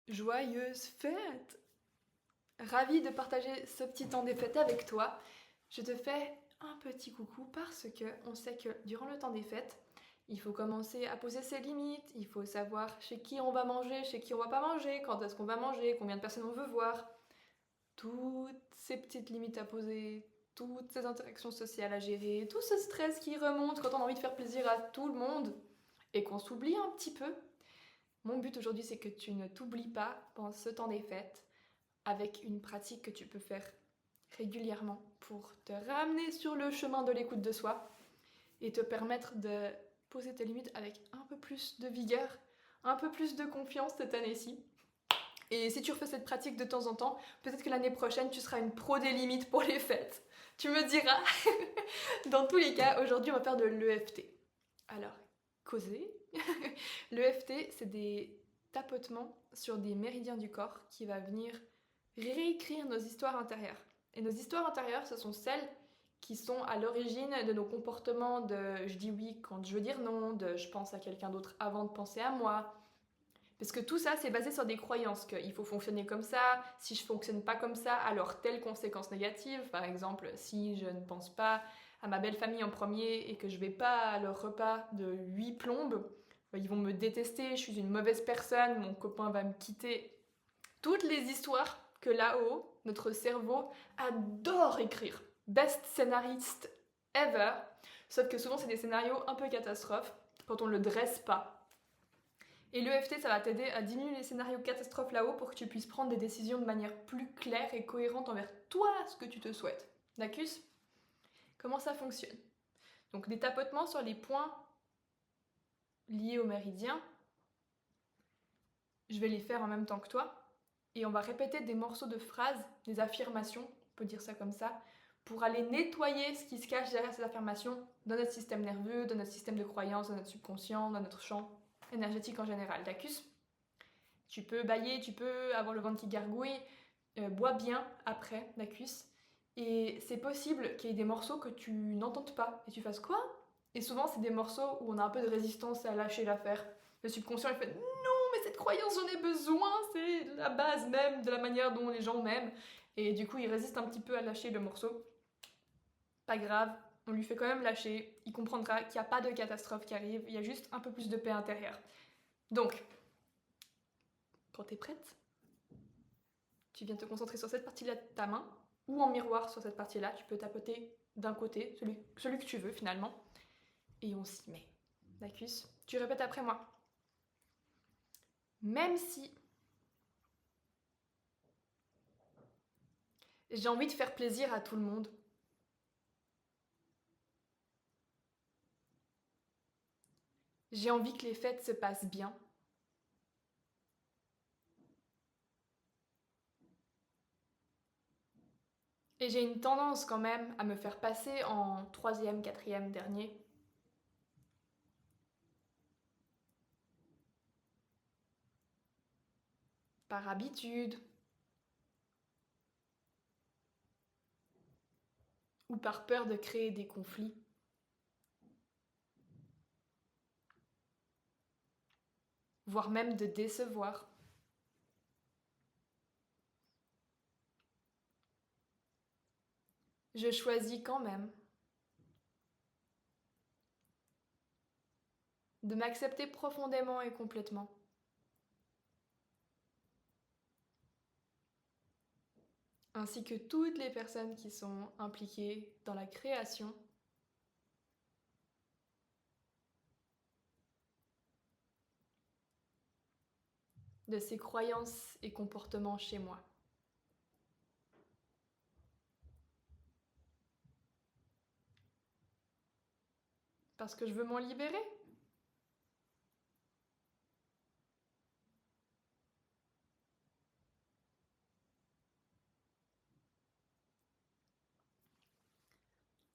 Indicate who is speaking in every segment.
Speaker 1: Joyeuse fête! Ravie de partager ce petit temps des fêtes avec toi. Je te fais un petit coucou parce que on sait que durant le temps des fêtes, il faut commencer à poser ses limites, il faut savoir chez qui on va manger, chez qui on va pas manger, quand est-ce qu'on va manger, combien de personnes on veut voir. Toutes ces petites limites à poser, toutes ces interactions sociales à gérer, tout ce stress qui remonte quand on a envie de faire plaisir à tout le monde et qu'on s'oublie un petit peu. Mon but aujourd'hui, c'est que tu ne t'oublies pas pendant ce temps des fêtes avec une pratique que tu peux faire régulièrement pour te ramener sur le chemin de l'écoute de soi et te permettre de poser tes limites avec un peu plus de vigueur, un peu plus de confiance cette année-ci. Et si tu refais cette pratique de temps en temps, peut-être que l'année prochaine, tu seras une pro des limites pour les fêtes. Tu me diras. Dans tous les cas, aujourd'hui, on va faire de l'EFT. Alors, causer. L'EFT, c'est des tapotements sur des méridiens du corps qui va venir réécrire nos histoires intérieures. Et nos histoires intérieures, ce sont celles qui sont à l'origine de nos comportements de je dis oui quand je veux dire non, de je pense à quelqu'un d'autre avant de penser à moi. Parce que tout ça, c'est basé sur des croyances qu'il faut fonctionner comme ça, si je fonctionne pas comme ça, alors telle conséquence négative. Par exemple, si je ne pense pas à ma belle famille en premier et que je vais pas à leur repas de 8 plombes, ils vont me détester, je suis une mauvaise personne, mon copain va me quitter. Toutes les histoires que là-haut, notre cerveau adore écrire. Best scénariste ever. Sauf que souvent, c'est des scénarios un peu catastrophes quand on ne le dresse pas. Et l'EFT, ça va t'aider à diminuer les scénarios catastrophes là-haut pour que tu puisses prendre des décisions de manière plus claire et cohérente envers toi, ce que tu te souhaites. D'accord? Comment ça fonctionne? Donc des tapotements sur les points liés au méridien. Je vais les faire en même temps que toi. Et on va répéter des morceaux de phrases, des affirmations, on peut dire ça comme ça, pour aller nettoyer ce qui se cache derrière ces affirmations dans notre système nerveux, dans notre système de croyances, dans notre subconscient, dans notre champ énergétique en général. D'accord? Tu peux bailler, tu peux avoir le ventre qui gargouille, bois bien après la cuisse. Et c'est possible qu'il y ait des morceaux que tu n'entendes pas et tu fasses quoi? Et souvent, c'est des morceaux où on a un peu de résistance à lâcher l'affaire. Le subconscient, il fait non, mais cette croyance, j'en ai besoin, c'est la base même de la manière dont les gens m'aiment. Et du coup, il résiste un petit peu à lâcher le morceau. Pas grave, on lui fait quand même lâcher. Il comprendra qu'il n'y a pas de catastrophe qui arrive, il y a juste un peu plus de paix intérieure. Donc, quand t'es prête, tu viens te concentrer sur cette partie-là de ta main, ou en miroir sur cette partie-là, tu peux tapoter d'un côté, celui que tu veux finalement, et on s'y met. D'accord? Tu répètes après moi. Même si j'ai envie de faire plaisir à tout le monde, j'ai envie que les fêtes se passent bien, et j'ai une tendance quand même à me faire passer en troisième, quatrième dernier. Par habitude, ou par peur de créer des conflits, voire même de décevoir. Je choisis quand même de m'accepter profondément et complètement, ainsi que toutes les personnes qui sont impliquées dans la création de ces croyances et comportements chez moi. Parce que je veux m'en libérer.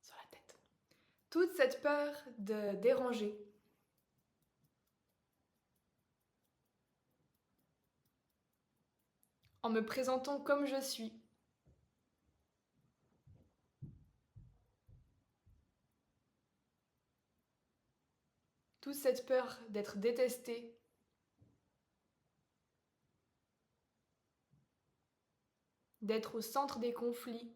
Speaker 1: Sur la tête. Toute cette peur de déranger, en me présentant comme je suis, toute cette peur d'être détestée, d'être au centre des conflits,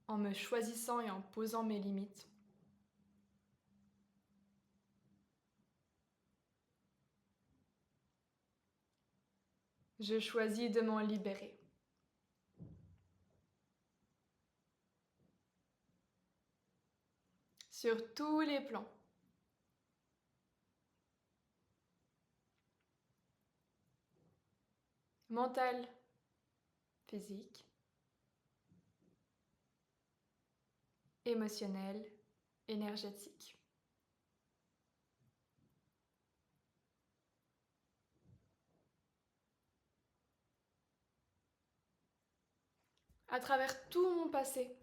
Speaker 1: en me choisissant et en posant mes limites. Je choisis de m'en libérer. Sur tous les plans. Mental, physique, émotionnel, énergétique. À travers tout mon passé,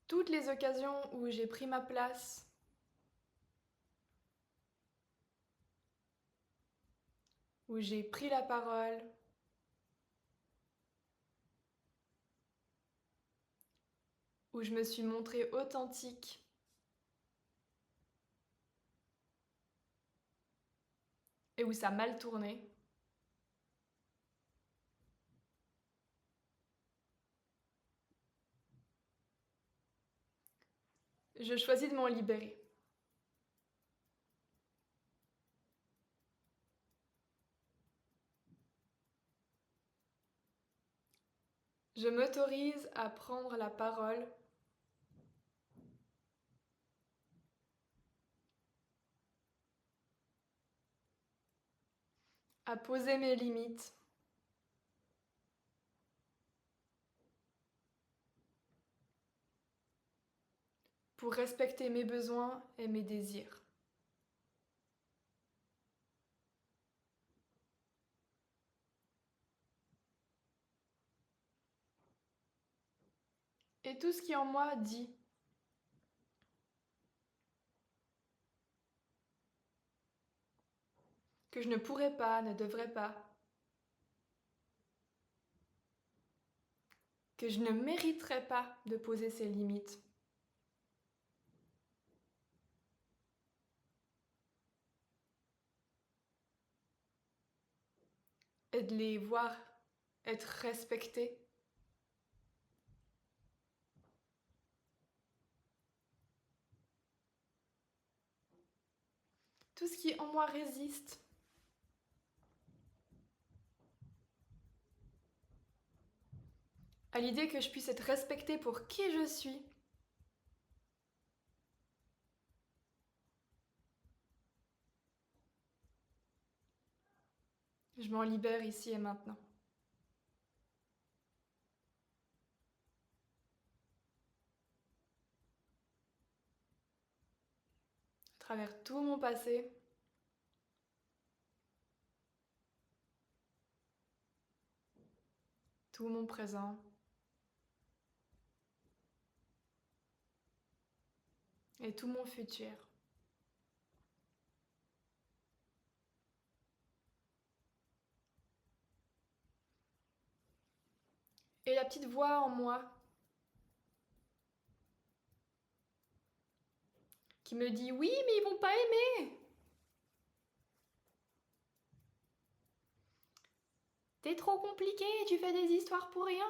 Speaker 1: toutes les occasions où j'ai pris ma place, où j'ai pris la parole, où je me suis montrée authentique, et où ça a mal tourné, je choisis de m'en libérer. Je m'autorise à prendre la parole à poser mes limites, pour respecter mes besoins et mes désirs. Et tout ce qui en moi dit que je ne pourrais pas, ne devrais pas, que je ne mériterais pas de poser ces limites. Et de les voir être respectées. Tout ce qui en moi résiste à l'idée que je puisse être respectée pour qui je suis, je m'en libère ici et maintenant. À travers tout mon passé, tout mon présent et tout mon futur. Et la petite voix en moi qui me dit oui, mais ils vont pas aimer. T'es trop compliqué, tu fais des histoires pour rien.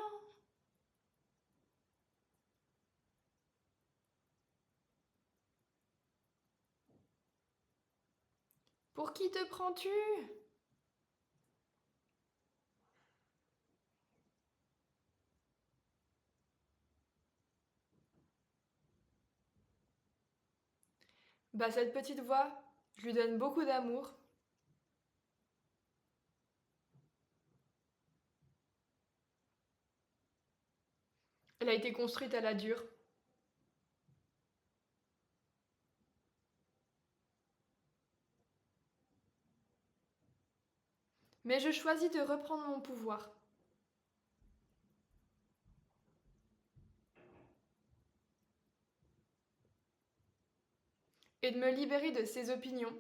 Speaker 1: Pour qui te prends-tu? Bah cette petite voix, je lui donne beaucoup d'amour. Elle a été construite à la dure. Mais je choisis de reprendre mon pouvoir. Et de me libérer de ses opinions.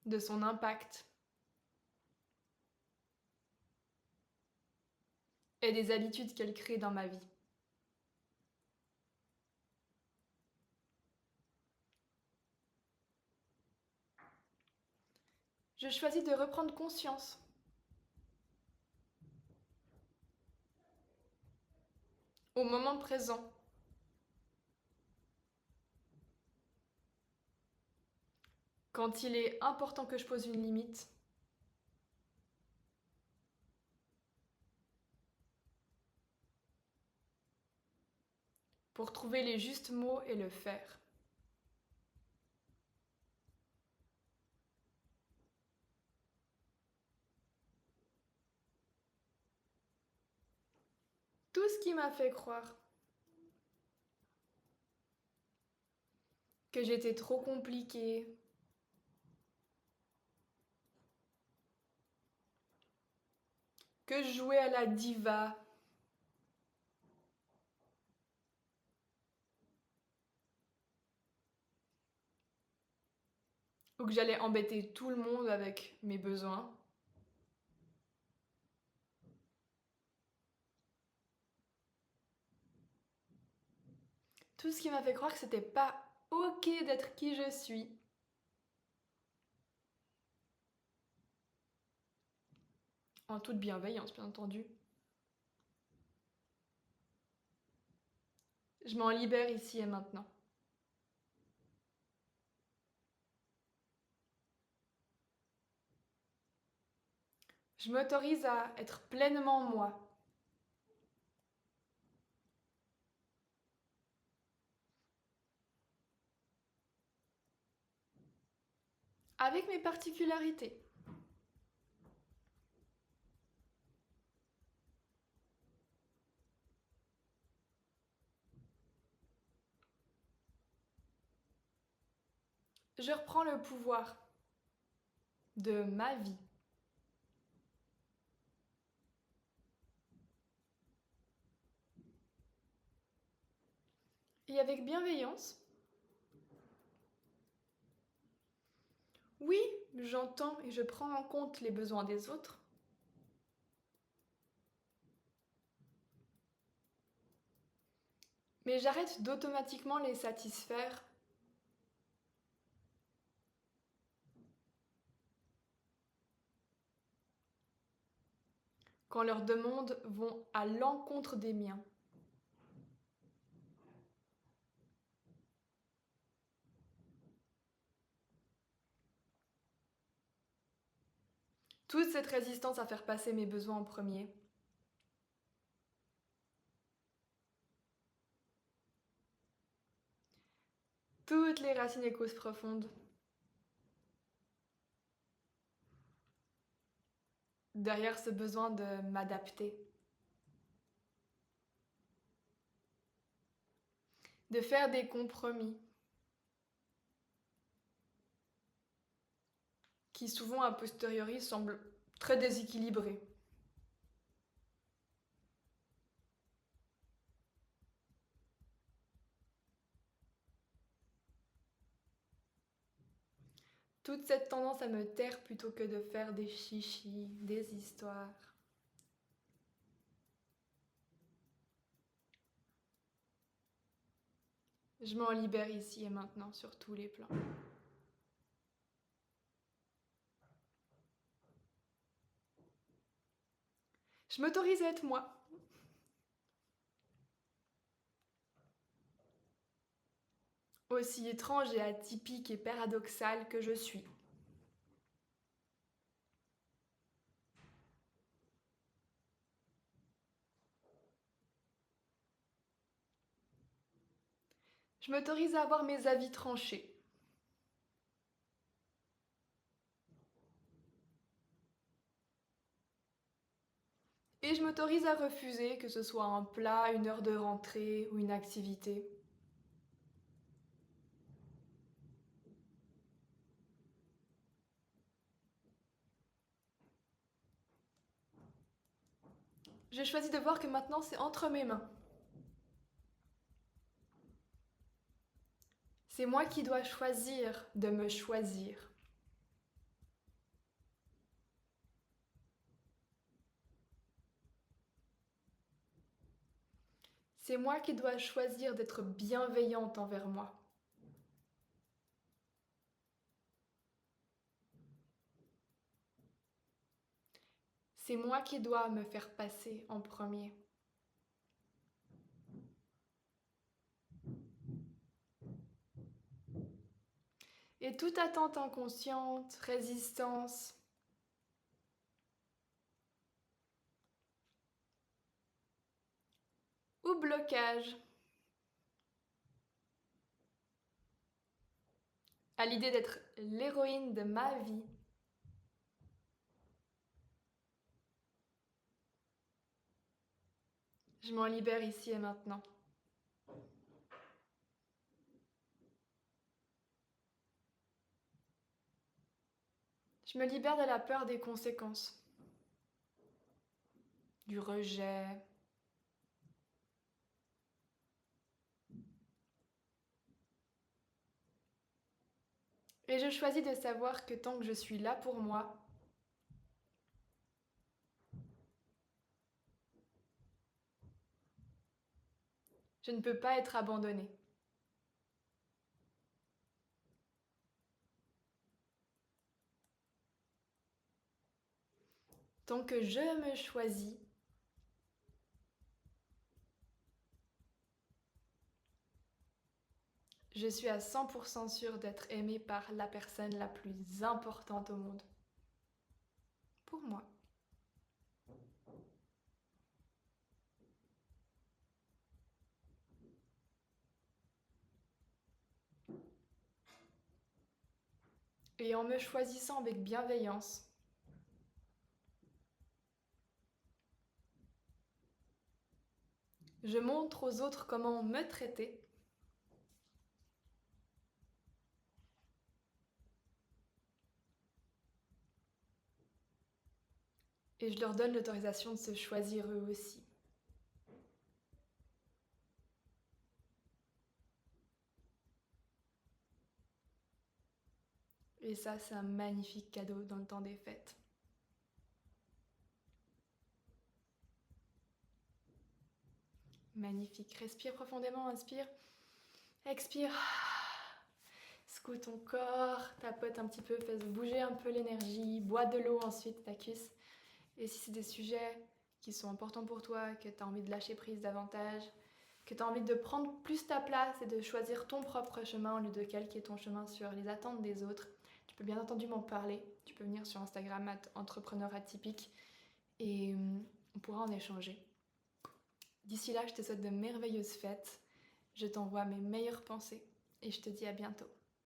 Speaker 1: De son impact. et des habitudes qu'elle crée dans ma vie. Je choisis de reprendre conscience au moment présent, quand il est important que je pose une limite, pour trouver les justes mots et le faire. Tout ce qui m'a fait croire que j'étais trop compliquée, que je jouais à la diva, ou que j'allais embêter tout le monde avec mes besoins. Tout ce qui m'a fait croire que c'était pas ok d'être qui je suis. En toute bienveillance, bien entendu. Je m'en libère ici et maintenant. Je m'autorise à être pleinement moi. Avec mes particularités. Je reprends le pouvoir de ma vie. Et avec bienveillance, oui, j'entends et je prends en compte les besoins des autres. Mais j'arrête d'automatiquement les satisfaire quand leurs demandes vont à l'encontre des miens. Toute cette résistance à faire passer mes besoins en premier. Toutes les racines et causes profondes. Derrière ce besoin de m'adapter. De faire des compromis. Qui souvent a posteriori semblent très déséquilibrés. Toute cette tendance à me taire plutôt que de faire des chichis, des histoires. Je m'en libère ici et maintenant sur tous les plans. Je m'autorise à être moi. Aussi étrange et atypique et paradoxale que je suis. Je m'autorise à avoir mes avis tranchés. Et je m'autorise à refuser, que ce soit un plat, une heure de rentrée ou une activité. J'ai choisi de voir que maintenant c'est entre mes mains. C'est moi qui dois choisir de me choisir. C'est moi qui dois choisir d'être bienveillante envers moi. C'est moi qui dois me faire passer en premier. Et toute attente inconsciente, résistance, ou blocage à l'idée d'être l'héroïne de ma vie, je m'en libère ici et maintenant. Je me libère de la peur des conséquences, du rejet, et je choisis de savoir que tant que je suis là pour moi, je ne peux pas être abandonnée. Tant que je me choisis, je suis à 100% sûre d'être aimée par la personne la plus importante au monde. Pour moi. Et en me choisissant avec bienveillance, je montre aux autres comment me traiter. Et je leur donne l'autorisation de se choisir eux aussi. Et ça, c'est un magnifique cadeau dans le temps des fêtes. Magnifique. Respire profondément, inspire. Expire. Secoue ton corps, tapote un petit peu, fais bouger un peu l'énergie, bois de l'eau ensuite, Tacus. Et si c'est des sujets qui sont importants pour toi, que tu as envie de lâcher prise davantage, que tu as envie de prendre plus ta place et de choisir ton propre chemin au lieu de calquer ton chemin sur les attentes des autres, tu peux bien entendu m'en parler. Tu peux venir sur Instagram @entrepreneur_atypique et on pourra en échanger. D'ici là, je te souhaite de merveilleuses fêtes. Je t'envoie mes meilleures pensées et je te dis à bientôt.